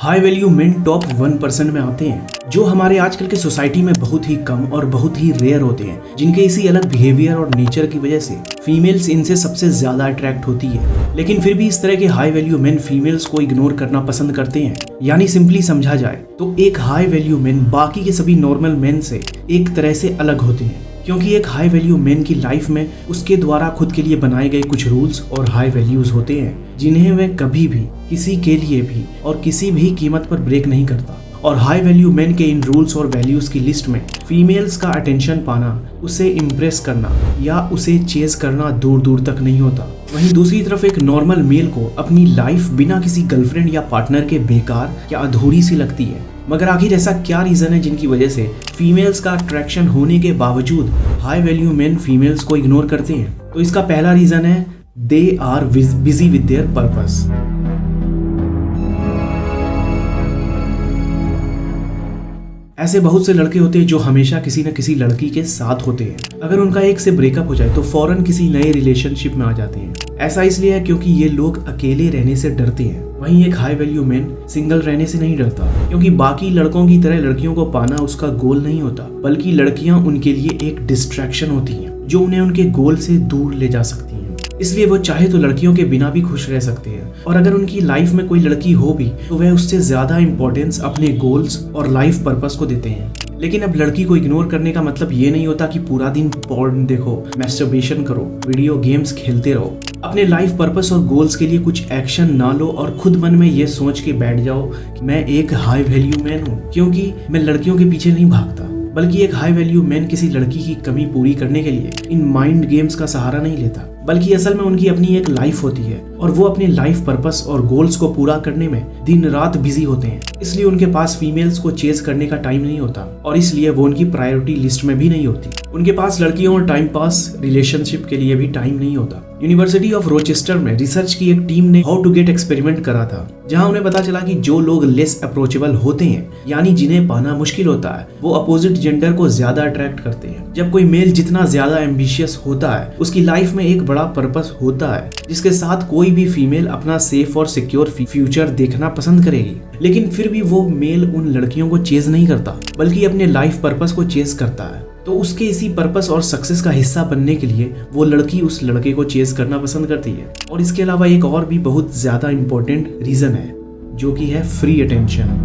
High value main top 1% में आते हैं, जो हमारे आजकल के सोसाइटी में बहुत ही कम और बहुत ही रेयर होते हैं, जिनके इसी अलग बिहेवियर और नेचर की वजह से फीमेल्स इनसे सबसे ज्यादा अट्रैक्ट होती है। लेकिन फिर भी इस तरह के हाई वैल्यू मेन फीमेल्स को इग्नोर करना पसंद करते हैं। यानी सिंपली समझा जाए तो एक हाई वैल्यू मेन बाकी के सभी नॉर्मल मेन से एक तरह से अलग होते हैं, क्योंकि एक हाई वैल्यू मैन की लाइफ में उसके द्वारा खुद के लिए बनाए गए कुछ रूल्स और हाई वैल्यूज होते हैं, जिन्हें वह कभी भी किसी के लिए भी और किसी भी कीमत पर ब्रेक नहीं करता। और हाई वैल्यू मैन के इन रूल्स और वैल्यूज की लिस्ट में फीमेल्स का अटेंशन पाना, उसे इम्प्रेस करना या उसे चेज करना दूर दूर तक नहीं होता। वहीं दूसरी तरफ एक नॉर्मल मेल को अपनी लाइफ बिना किसी गर्लफ्रेंड या पार्टनर के बेकार या अधूरी सी लगती है। मगर आखिर ऐसा क्या रीजन है जिनकी वजह से फीमेल्स का अट्रैक्शन होने के बावजूद हाई वैल्यू मेन फीमेल्स को इग्नोर करते हैं? तो इसका पहला रीजन है they are busy with their purpose. ऐसे बहुत से लड़के होते हैं जो हमेशा किसी न किसी लड़की के साथ होते हैं। अगर उनका एक से ब्रेकअप हो जाए तो फौरन किसी नए रिलेशनशिप में आ जाते हैं। ऐसा इसलिए है क्योंकि ये लोग अकेले रहने से डरते हैं। वहीं एक हाई वैल्यू मैन सिंगल रहने से नहीं डरता, क्योंकि बाकी लड़कों की तरह लड़कियों को पाना उसका गोल नहीं होता, बल्कि लड़कियां उनके लिए एक डिस्ट्रैक्शन होती हैं जो उन्हें उनके गोल से दूर ले जा सकती हैं। इसलिए वो चाहे तो लड़कियों के बिना भी खुश रह सकते हैं, और अगर उनकी लाइफ में कोई लड़की हो भी तो वह उससे ज्यादा इंपॉर्टेंस अपने गोल्स और लाइफ पर्पस को देते हैं। लेकिन अब लड़की को इग्नोर करने का मतलब ये नहीं होता कि पूरा दिन पॉर्न देखो, मैस्टरबेशन करो, वीडियो गेम्स खेलते रहो। अपने लाइफ पर्पस और गोल्स के लिए कुछ एक्शन ना लो और खुद मन में ये सोच के बैठ जाओ कि मैं एक हाई वैल्यू मैन हूँ, क्योंकि मैं लड़कियों के पीछे नहीं भागता। बल्कि एक हाई वैल्यू मैन किसी लड़की की कमी पूरी करने के लिए इन माइंड गेम्स का सहारा नहीं लेता, बल्कि असल में उनकी अपनी एक लाइफ होती है और वो अपने लाइफ पर्पस और गोल्स को पूरा करने में दिन रात बिजी होते हैं। इसलिए उनके पास फीमेल्स को चेज करने का टाइम नहीं होता, और इसलिए वो उनकी प्रायोरिटी लिस्ट में भी नहीं होती। उनके पास लड़कियों और टाइम पास रिलेशनशिप के लिए भी टाइम नहीं होता। यूनिवर्सिटी ऑफ रोचेस्टर में रिसर्च की एक टीम ने हाउ टू गेट एक्सपेरिमेंट करा था, जहां उन्हें पता चला कि जो लोग लेस अप्रोचेबल होते हैं, यानी जिन्हें पाना मुश्किल होता है, वो अपोजिट जेंडर को ज्यादा अट्रैक्ट करते हैं। जब कोई मेल जितना ज्यादा एम्बिशियस होता है, उसकी लाइफ में एक बड़ा पर्पस होता है जिसके साथ कोई भी फीमेल अपना सेफ और सिक्योर फ्यूचर देखना पसंद करेगी। लेकिन फिर भी वो मेल उन लड़कियों को चेज नहीं करता, बल्कि अपने लाइफ पर्पस को चेज करता है। तो उसके इसी पर्पस और सक्सेस का हिस्सा बनने के लिए वो लड़की उस लड़के को चेज करना पसंद करती है। और इसके अलावा एक और भी बहुत ज्यादा इंपॉर्टेंट रीजन है, जो कि है फ्री अटेंशन।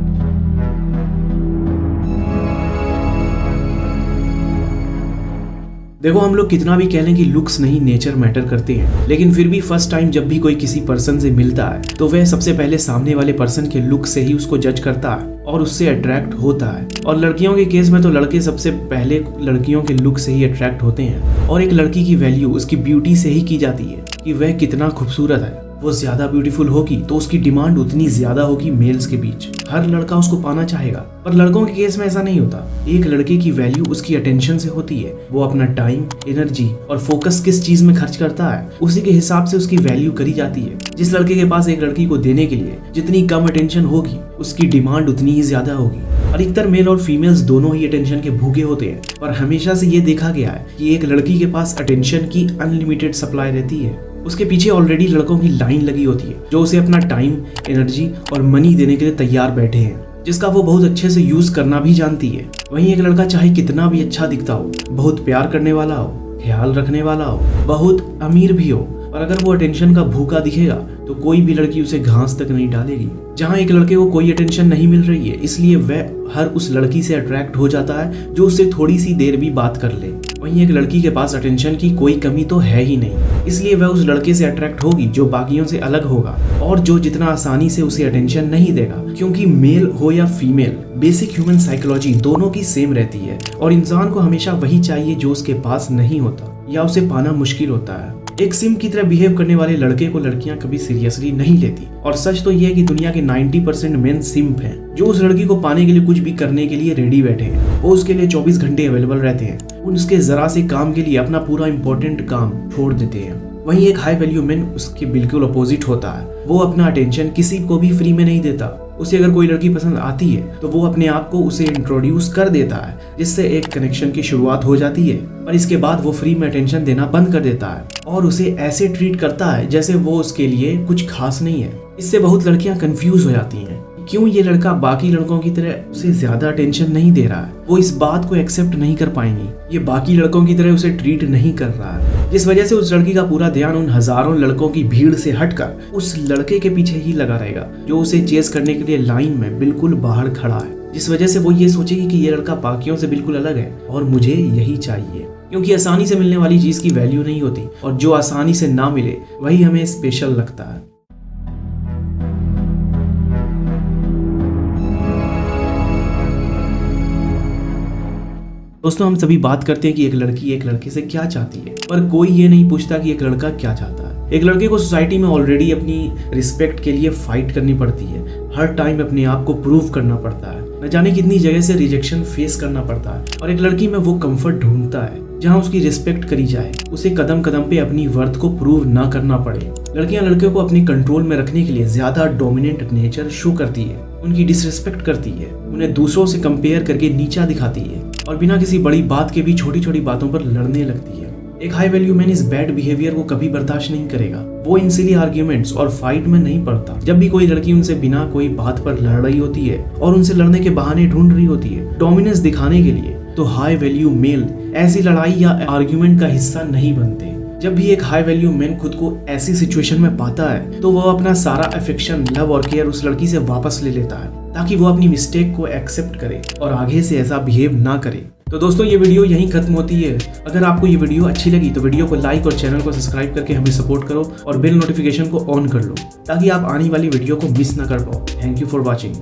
देखो, हम लोग कितना भी कह लें कि लुक्स नहीं नेचर मैटर करते हैं, लेकिन फिर भी फर्स्ट टाइम जब भी कोई किसी पर्सन से मिलता है तो वह सबसे पहले सामने वाले पर्सन के लुक से ही उसको जज करता है और उससे अट्रैक्ट होता है। और लड़कियों के केस में तो लड़के सबसे पहले लड़कियों के लुक से ही अट्रैक्ट होते हैं, और एक लड़की की वैल्यू उसकी ब्यूटी से ही की जाती है कि वह कितना खूबसूरत है। वो ज्यादा ब्यूटीफुल होगी तो उसकी डिमांड उतनी ज्यादा होगी मेल्स के बीच। हर लड़का उसको पाना चाहेगा, पर लड़कों के केस में ऐसा नहीं होता। एक लड़के की वैल्यू उसकी अटेंशन से होती है। वो अपना टाइम, एनर्जी और फोकस किस चीज में खर्च करता है, उसी के हिसाब से उसकी वैल्यू करी जाती है। जिस लड़के के पास एक लड़की को देने के लिए जितनी कम अटेंशन होगी, उसकी डिमांड उतनी ही ज्यादा होगी। अधिकतर मेल और फीमेल्स दोनों ही अटेंशन के भूखे होते हैं, पर हमेशा से ये देखा गया है कि एक लड़की के पास अटेंशन की अनलिमिटेड सप्लाई रहती है। उसके पीछे ऑलरेडी लड़कों की लाइन लगी होती है जो उसे अपना टाइम, एनर्जी और मनी देने के लिए तैयार बैठे हैं, जिसका वो बहुत अच्छे से यूज करना भी जानती है। वहीं एक लड़का चाहे कितना भी अच्छा दिखता हो, बहुत प्यार करने वाला हो, ख्याल रखने वाला हो, बहुत अमीर भी हो, और अगर वो अटेंशन का भूखा दिखेगा तो कोई भी लड़की उसे घास तक नहीं डालेगी। जहाँ एक लड़के को कोई अटेंशन नहीं मिल रही है, इसलिए वह हर उस लड़की से अट्रैक्ट हो जाता है जो उससे थोड़ी सी देर भी बात कर ले। वहीं एक लड़की के पास अटेंशन की कोई कमी तो है ही नहीं, इसलिए वह उस लड़के से अट्रैक्ट होगी जो बाकियों से अलग होगा और जो जितना आसानी से उसे अटेंशन नहीं देगा। क्योंकि मेल हो या फीमेल, बेसिक ह्यूमन साइकोलॉजी दोनों की सेम रहती है, और इंसान को हमेशा वही चाहिए जो उसके पास नहीं होता या उसे पाना मुश्किल होता है। एक सिम की तरह बिहेव करने वाले लड़के को लड़कियां कभी सीरियसली नहीं लेती, और सच तो यह है कि दुनिया के 90% मेन सिम्प हैं जो उस लड़की को पाने के लिए कुछ भी करने के लिए रेडी बैठे हैं। वो उसके लिए 24 घंटे अवेलेबल रहते हैं, उसके जरा से काम के लिए अपना पूरा इंपॉर्टेंट काम छोड़ देते हैं। वहीं एक हाई वैल्यू मैन उसके बिल्कुल अपोजिट होता है। वो अपना अटेंशन किसी को भी फ्री में नहीं देता। उसे अगर कोई लड़की पसंद आती है तो वो अपने आप को उसे इंट्रोड्यूस कर देता है, जिससे एक कनेक्शन की शुरुआत हो जाती है। पर इसके बाद वो फ्री में अटेंशन देना बंद कर देता है और उसे ऐसे ट्रीट करता है जैसे वो उसके लिए कुछ खास नहीं है। इससे बहुत लड़कियां कंफ्यूज हो जाती हैं क्यों ये लड़का बाकी लड़कों की तरह उसे ज्यादा अटेंशन नहीं दे रहा है। वो इस बात को एक्सेप्ट नहीं कर पाएंगी, ये बाकी लड़कों की तरह उसे ट्रीट नहीं कर रहा है, जिस वजह से उस लड़की का पूरा ध्यान उन हजारों लड़कों की भीड़ से हटकर उस लड़के के पीछे ही लगा रहेगा जो उसे चेस करने के लिए लाइन में बिल्कुल बाहर खड़ा है, जिस वजह से वो ये सोचेगी कि ये लड़का बाकियों से बिल्कुल अलग है और मुझे यही चाहिए। क्योंकि आसानी से मिलने वाली चीज की वैल्यू नहीं होती और जो आसानी से ना मिले वही हमें स्पेशल लगता है। दोस्तों, हम सभी बात करते हैं कि एक लड़की एक लड़के से क्या चाहती है, पर कोई ये नहीं पूछता कि एक लड़का क्या चाहता है। एक लड़के को सोसाइटी में ऑलरेडी अपनी रिस्पेक्ट के लिए फाइट करनी पड़ती है, हर टाइम अपने आप को प्रूव करना पड़ता है, न जाने कितनी जगह से रिजेक्शन फेस करना पड़ता है। और एक लड़की में वो कंफर्ट ढूंढता है जहाँ उसकी रिस्पेक्ट करी जाए, उसे कदम कदम पे अपनी वर्थ को प्रूव ना करना पड़े। लड़कियां लड़कियों को अपने कंट्रोल में रखने के लिए ज्यादा डोमिनेंट नेचर शो करती है, उनकी डिसरिस्पेक्ट करती है, उन्हें दूसरों से कंपेयर करके नीचा दिखाती है और बिना किसी बड़ी बात के भी छोटी छोटी बातों पर लड़ने लगती है। एक हाई वैल्यू मैन इस बैड बिहेवियर को कभी बर्दाश्त नहीं करेगा। वो इन सिली आर्ग्यूमेंट्स और फाइट में नहीं पड़ता। जब भी कोई लड़की उनसे बिना कोई बात पर लड़ रही होती है और उनसे लड़ने के बहाने ढूंढ रही होती है डोमिनेंस दिखाने के लिए, तो हाई वैल्यू मेल ऐसी लड़ाई या आर्ग्यूमेंट का हिस्सा नहीं बनते। जब भी एक हाई वैल्यू मैन खुद को ऐसी सिचुएशन में पाता है तो वो अपना सारा अफेक्शन, लव और केयर उस लड़की से वापस ले लेता है ताकि वो अपनी मिस्टेक को एक्सेप्ट करे और आगे से ऐसा बिहेव ना करे। तो दोस्तों, ये वीडियो यहीं खत्म होती है। अगर आपको ये वीडियो अच्छी लगी तो वीडियो को लाइक और चैनल को सब्सक्राइब करके हमें सपोर्ट करो और बेल नोटिफिकेशन को ऑन कर लो ताकि आप आने वाली वीडियो को मिस ना कर पाओ। Thank you for watching.